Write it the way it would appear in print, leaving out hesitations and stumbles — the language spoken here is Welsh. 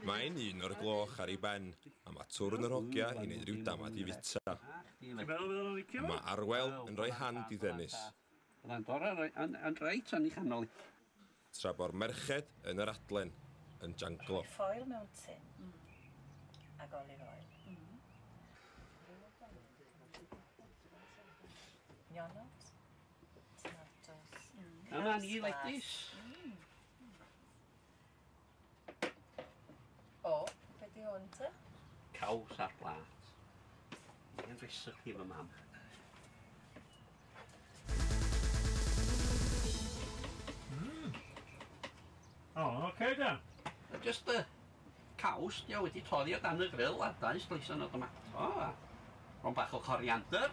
Mae'n 1 o'r gloch ar ei ben, a mae twrn yr hogia i wneud rhyw damad i fita. Mae Arwel yn rhoi hand i ddennus. Byddai'n dod yn reit yn ei chanol. Tra bo'r merched yn yr adlen, yn janglo. Ffoil mewn tin. Ac olive oil. Nionod. Tomatoes. Yma ni ledys. O, be di hwn te? Caws ar blat. Mae'n resych chi fy mam. O, oce dan. Just y caws, wedi torri o dan y grill a daes gleison o tomato. Ron bach o coriander.